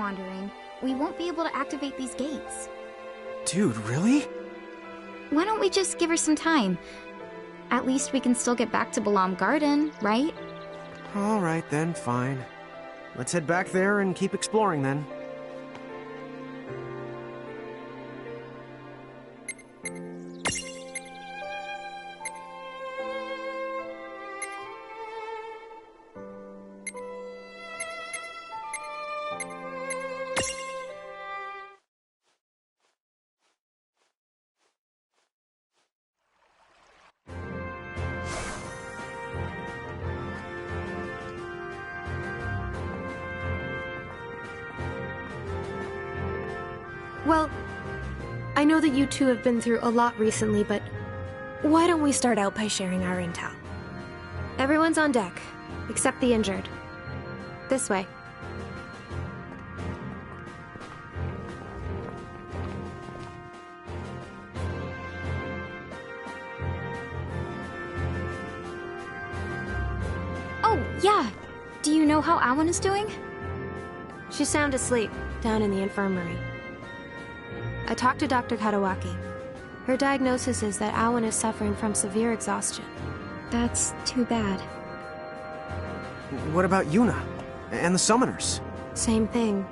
wandering, we won't be able to activate these gates. Dude, really? Why don't we just give her some time? At least we can still get back to Balam Garden, right? Alright then, fine. Let's head back there and keep exploring then. Well, I know that you two have been through a lot recently, but why don't we start out by sharing our intel? Everyone's on deck, except the injured. This way. Oh, yeah. Do you know how Awan is doing? She's sound asleep, down in the infirmary. I talked to Dr. Kadawaki. Her diagnosis is that Awan is suffering from severe exhaustion. That's too bad. What about Yuna? And the summoners? Same thing.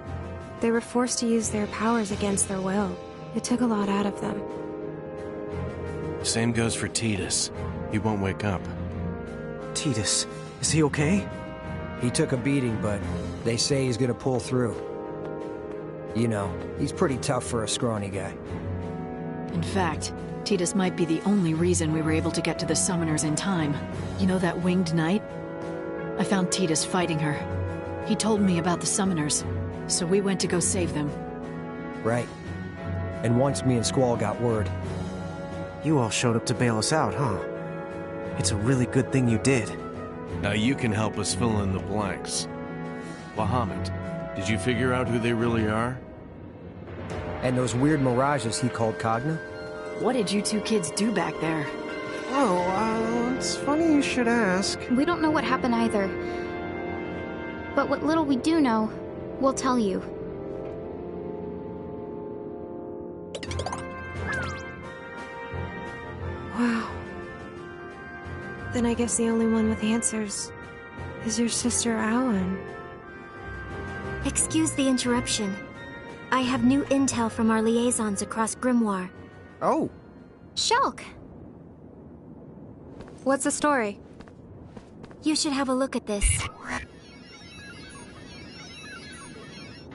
They were forced to use their powers against their will. It took a lot out of them. Same goes for Tidus. He won't wake up. Tidus, is he okay? He took a beating, but they say he's gonna pull through. You know, he's pretty tough for a scrawny guy. In fact, Tidus might be the only reason we were able to get to the summoners in time. You know that winged knight? I found Tidus fighting her. He told me about the summoners, so we went to go save them. Right. And once me and Squall got word. You all showed up to bail us out, huh? It's a really good thing you did. Now you can help us fill in the blanks. Bahamut, did you figure out who they really are? And those weird mirages he called Cogna? What did you two kids do back there? Oh, it's funny you should ask. We don't know what happened either. But what little we do know, we'll tell you. Wow. Then I guess the only one with answers is your sister Awan. Excuse the interruption. I have new intel from our liaisons across Grimoire. Oh. Shulk! What's the story? You should have a look at this.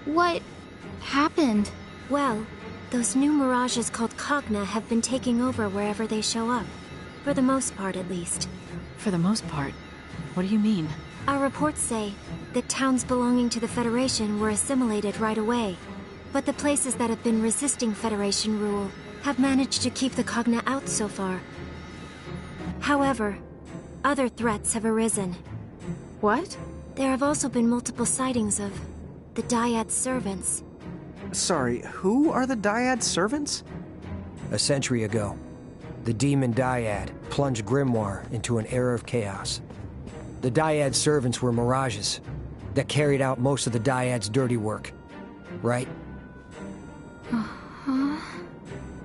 What happened? Well, those new mirages called Cogna have been taking over wherever they show up. For the most part, at least. For the most part. What do you mean? Our reports say that towns belonging to the Federation were assimilated right away. But the places that have been resisting Federation rule have managed to keep the Cogna out so far. However, other threats have arisen. What? There have also been multiple sightings of the Dyad servants. Sorry, who are the Dyad servants? A century ago, the demon Dyad plunged Grimoire into an era of chaos. The Dyad servants were mirages that carried out most of the Dyad's dirty work. Right?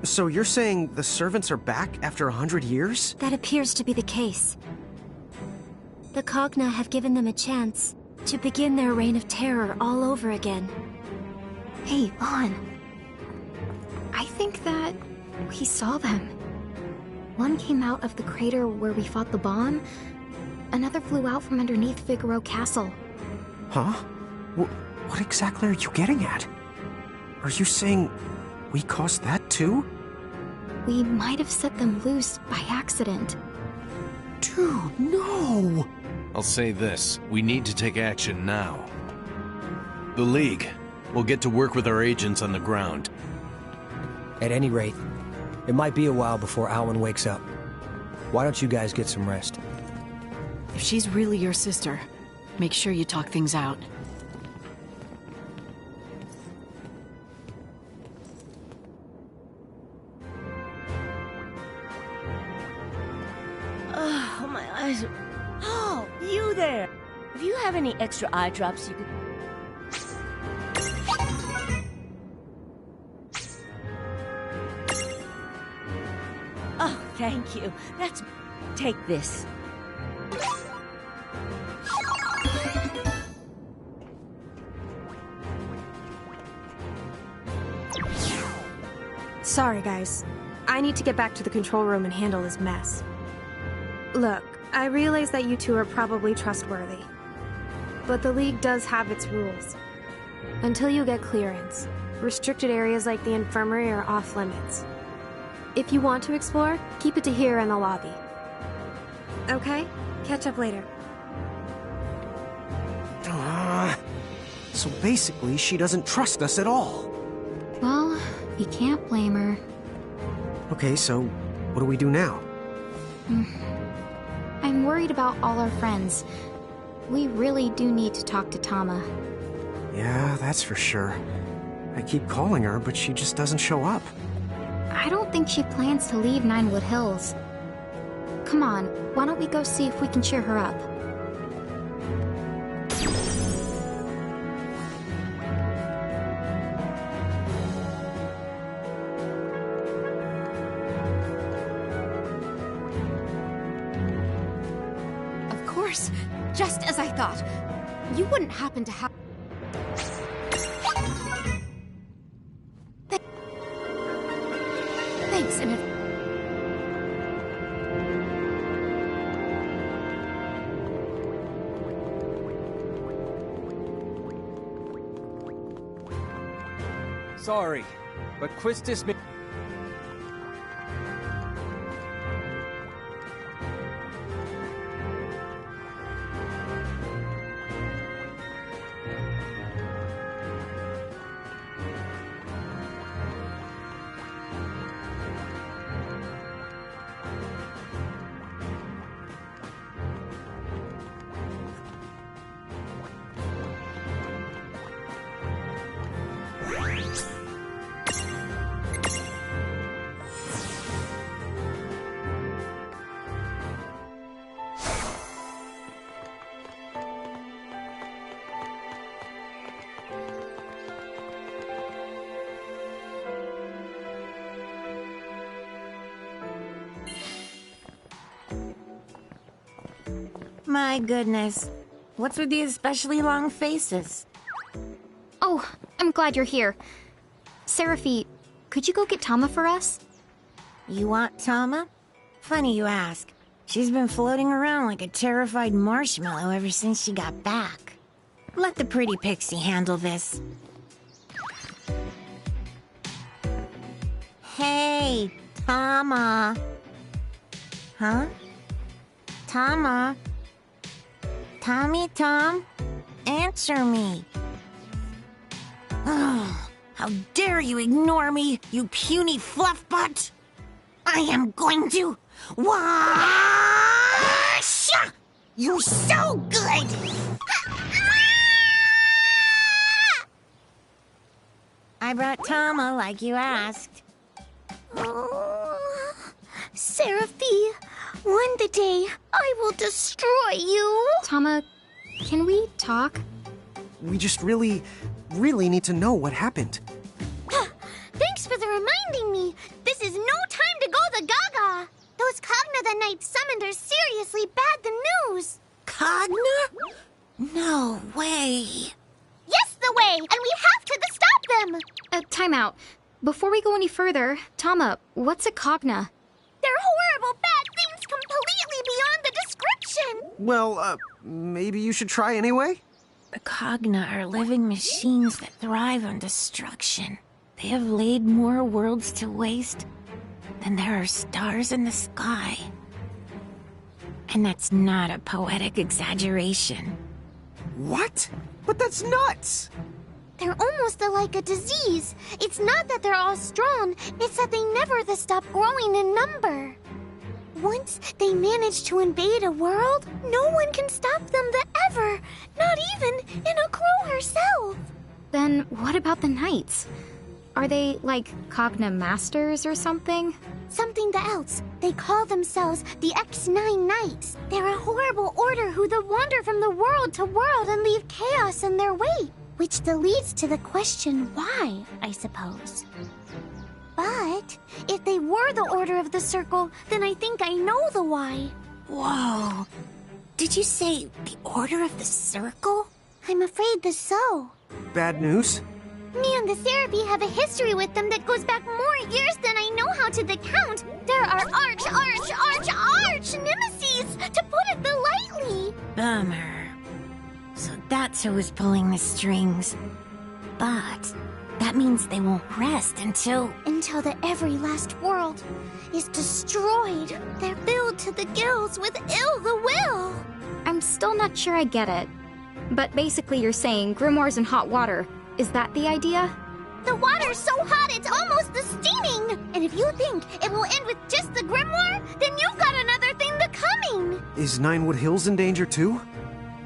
So you're saying the servants are back after 100 years? That appears to be the case. The Cogna have given them a chance to begin their reign of terror all over again. Hey, Vaughn. I think that we saw them. One came out of the crater where we fought the bomb. Another flew out from underneath Figaro Castle. Huh? What exactly are you getting at? Are you saying we caused that too? We might have set them loose by accident. Dude, no! I'll say this, we need to take action now. The League will get to work with our agents on the ground. At any rate, it might be a while before Awan wakes up. Why don't you guys get some rest? If she's really your sister, make sure you talk things out. Oh, my eyes are... Oh, you there! If you have any extra eye drops, you could... Thank you. Take this. Sorry, guys. I need to get back to the control room and handle this mess. Look, I realize that you two are probably trustworthy. But the League does have its rules. Until you get clearance, restricted areas like the infirmary are off limits. If you want to explore, keep it to here in the lobby. Okay? Catch up later. So basically, she doesn't trust us at all. Well, you can't blame her. Okay, so what do we do now? I'm worried about all our friends. We really do need to talk to Tama. Yeah, that's for sure. I keep calling her, but she just doesn't show up. I don't think she plans to leave Ninewood Hills. Come on, why don't we go see if we can cheer her up? Of course, just as I thought. You wouldn't happen to have... Thanks, and Sorry, but Quistis may... My goodness. What's with the especially long faces? Oh, I'm glad you're here. Seraphi, could you go get Tama for us? You want Tama? Funny you ask. She's been floating around like a terrified marshmallow ever since she got back. Let the pretty pixie handle this. Hey, Tama. Huh? Tama? Tommy Tom? Answer me. Oh, how dare you ignore me, you puny fluffbutt! I am going to wash you so good! I brought Tama like you asked. Oh, Seraphi, one day I will destroy you. Tama, can we talk? We just really need to know what happened. Thanks for the reminding me. This is no time to go the gaga. Those Cogna the Knight summoned are seriously bad the news. Cogna? No way. Yes, the way, and we have to stop them. Time out. Before we go any further, Tama, what's a Cogna? They're horrible bad things completely beyond the description. Well, maybe you should try anyway? The Cogna are living machines that thrive on destruction. They have laid more worlds to waste than there are stars in the sky. And that's not a poetic exaggeration. What? But that's nuts! They're almost like a disease. It's not that they're all strong, it's that they never stop growing in number. Once they manage to invade a world, no one can stop them ever, not even Inokro herself. Then what about the Knights? Are they, like, Cogna Masters or something? Something else. They call themselves the X9 Knights. They're a horrible order who wander from the world to world and leave chaos in their wake. Which leads to the question why, I suppose. But if they were the Order of the Circle, then I think I know the why. Whoa. Did you say the Order of the Circle? I'm afraid the so. Bad news? Me and the Therapy have a history with them that goes back more years than I know how to count. There are arch nemesis, to put it lightly. Bummer. So that's who was pulling the strings. But that means they won't rest until the every last world is destroyed. They're filled to the gills with ill the will. I'm still not sure I get it. But basically you're saying grimoires in hot water. Is that the idea? The water's so hot it's almost steaming. And if you think it will end with just the grimoire, then you've got another thing coming. Is Ninewood Hills in danger too?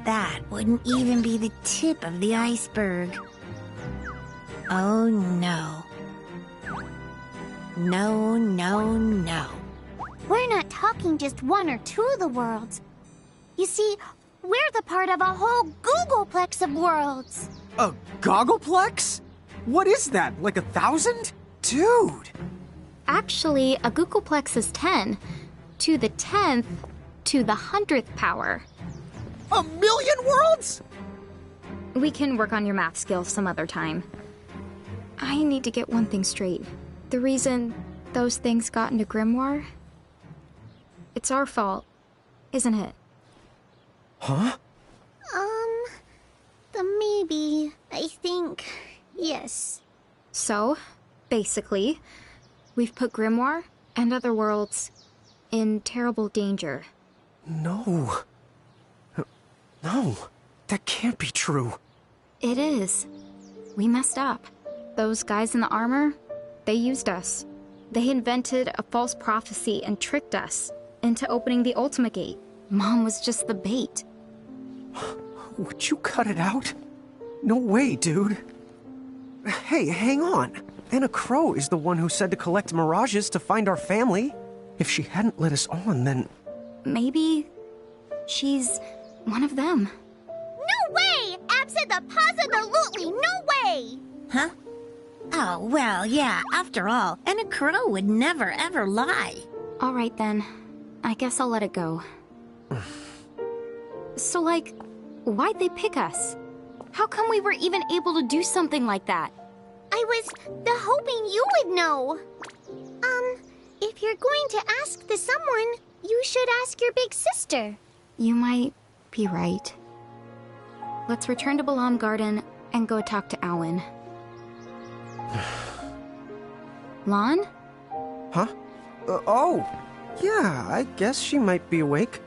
that wouldn't even be the tip of the iceberg. Oh no. No, no, no. We're not talking just one or two of the worlds. You see, we're the part of a whole Googleplex of worlds. A Goggleplex? What is that, like 1,000? Dude! Actually, a Googleplex is 10. To the 10th, to the 100th power. 1,000,000 worlds?! We can work on your math skills some other time. I need to get one thing straight. The reason those things got into Grimoire? It's our fault, isn't it? Huh? Maybe. I think... yes. So, basically, we've put Grimoire and other worlds in terrible danger. No. No. That can't be true. It is. We messed up. Those guys in the armor, they used us. They invented a false prophecy and tricked us into opening the Ultima Gate. Mom was just the bait. Would you cut it out? No way, dude. Hey, hang on. Anna Crow is the one who said to collect mirages to find our family. If she hadn't let us on, then... Maybe... she's one of them. No way! Abso-the-positively no way! Huh? Oh, well, yeah, after all, Anna Crow would never ever lie. All right then. I guess I'll let it go. So, like, why'd they pick us? How come we were even able to do something like that? I was hoping you would know. If you're going to ask the someone, you should ask your big sister. You might be right. Let's return to Balam Garden and go talk to Awen. Lon? Huh? Oh! Yeah, I guess she might be awake.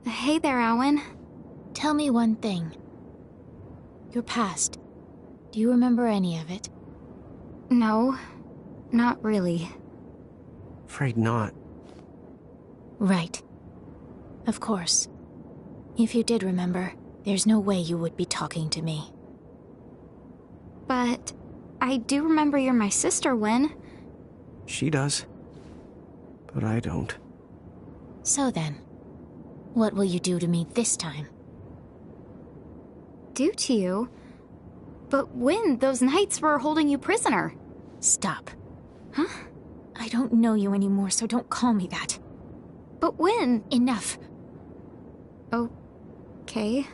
Hey there, Awen. Tell me one thing. Your past. Do you remember any of it? No, not really. Afraid not. Right. Of course. If you did remember, there's no way you would be talking to me. But I do remember you're my sister, Win. She does. But I don't. So then, what will you do to me this time? Do to you? But Win, those knights were holding you prisoner. Stop. Huh? I don't know you anymore, so don't call me that. But Win... Enough. Okay.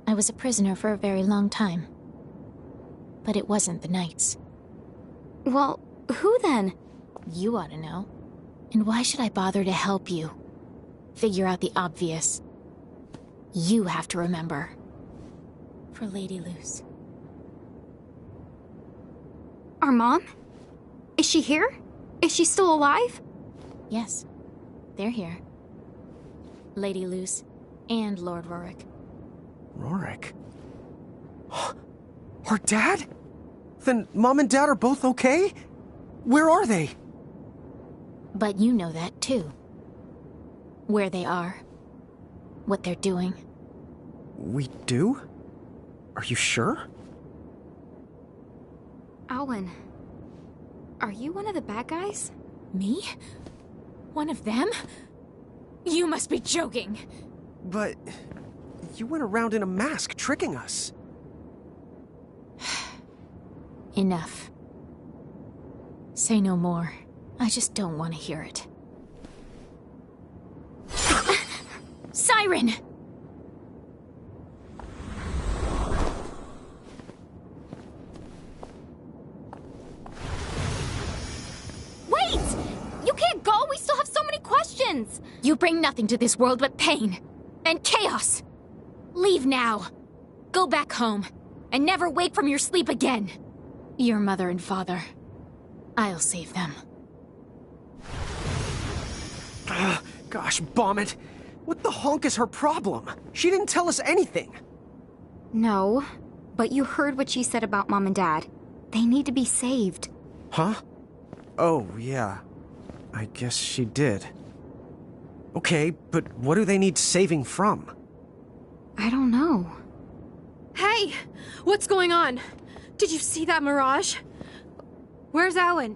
I was a prisoner for a very long time. But it wasn't the knights. Well, who then? You ought to know. And why should I bother to help you? Figure out the obvious. You have to remember. For Lady Luce. Our mom? Is she here? Is she still alive? Yes. They're here. Lady Luce and Lord Rorik. Rorik? Our dad? Then Mom and Dad are both okay? Where are they? But you know that too. Where they are. What they're doing. We do? Are you sure? Alwyn, are you one of the bad guys? Me? One of them? You must be joking! But... you went around in a mask, tricking us. Enough. Say no more. I just don't want to hear it. Siren! Wait! You can't go! We still have so many questions! You bring nothing to this world but pain. And chaos! Leave now. Go back home. And never wake from your sleep again. Your mother and father. I'll save them. Gosh, bomb it. What the honk is her problem? She didn't tell us anything. No, but you heard what she said about Mom and Dad. They need to be saved. Huh? Oh, yeah. I guess she did. Okay, but what do they need saving from? I don't know. Hey! What's going on? Did you see that mirage? Where's Owen?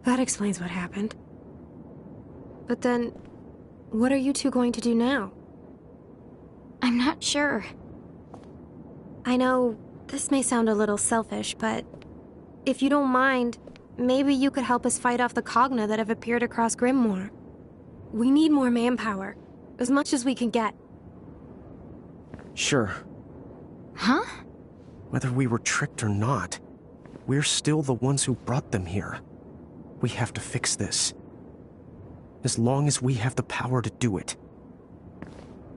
That explains what happened. But then, what are you two going to do now? I'm not sure. I know this may sound a little selfish, but if you don't mind, maybe you could help us fight off the Cogna that have appeared across Grimoire. We need more manpower, as much as we can get. Sure. Huh? Whether we were tricked or not, we're still the ones who brought them here. We have to fix this. As long as we have the power to do it.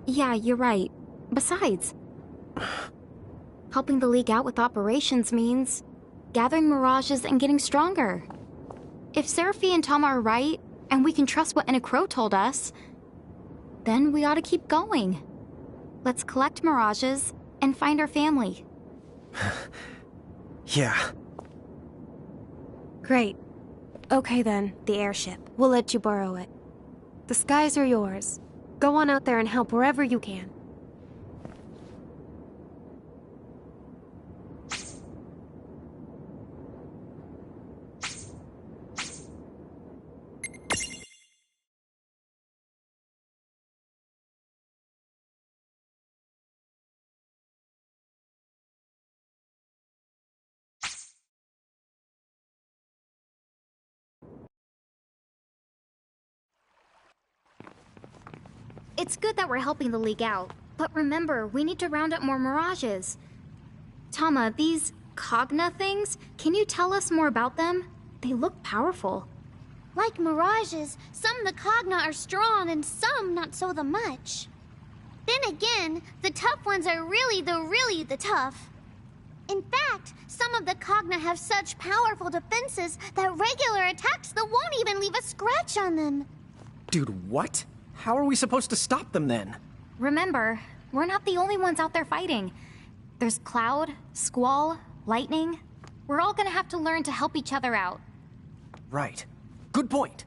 Yeah, you're right. Besides, helping the League out with operations means gathering mirages and getting stronger. If Seraphi and Tama are right, and we can trust what Enna Crow told us, then we ought to keep going. Let's collect mirages and find our family. Yeah. Great. Okay then, the airship. We'll let you borrow it. The skies are yours. Go on out there and help wherever you can. It's good that we're helping the League out, but remember, we need to round up more mirages. Tama, these Cogna things, can you tell us more about them? They look powerful. Like mirages, some of the Cogna are strong and some not so the much. Then again, the tough ones are really the tough. In fact, some of the Cogna have such powerful defenses that regular attacks that won't even leave a scratch on them. Dude, what? How are we supposed to stop them then? Remember, we're not the only ones out there fighting. There's Cloud, Squall, Lightning. We're all gonna have to learn to help each other out. Right. Good point.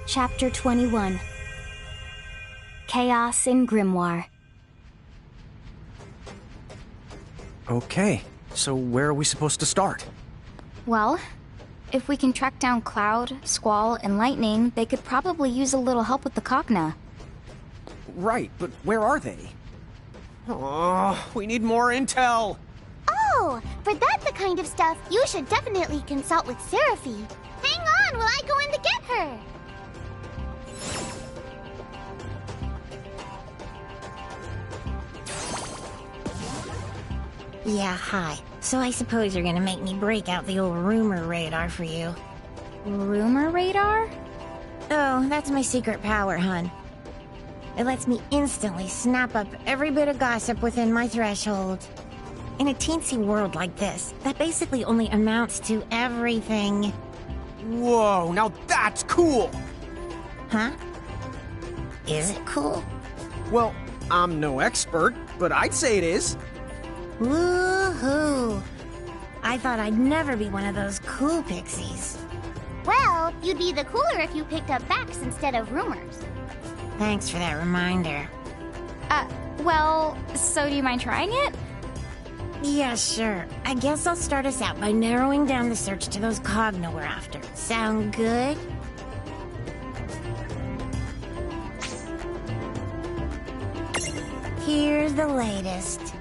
Chapter 21. Chaos in Grimoire. Okay, so where are we supposed to start? Well, if we can track down Cloud, Squall, and Lightning, they could probably use a little help with the Cogna. Right, but where are they? Oh, we need more intel! Oh, for that the kind of stuff you should definitely consult with Seraphy. Hang on while I go in to get her! Yeah, hi. So I suppose you're gonna make me break out the old rumor radar for you. Rumor radar? Oh, that's my secret power, hun. It lets me instantly snap up every bit of gossip within my threshold. In a teensy world like this, that basically only amounts to everything. Whoa, now that's cool! Huh? Is it cool? Well, I'm no expert, but I'd say it is. Woohoo! I thought I'd never be one of those cool pixies. Well, you'd be the cooler if you picked up facts instead of rumors. Thanks for that reminder. Well, so do you mind trying it? Yeah, sure. I guess I'll start us out by narrowing down the search to those Cogna we're after. Sound good? Here's the latest.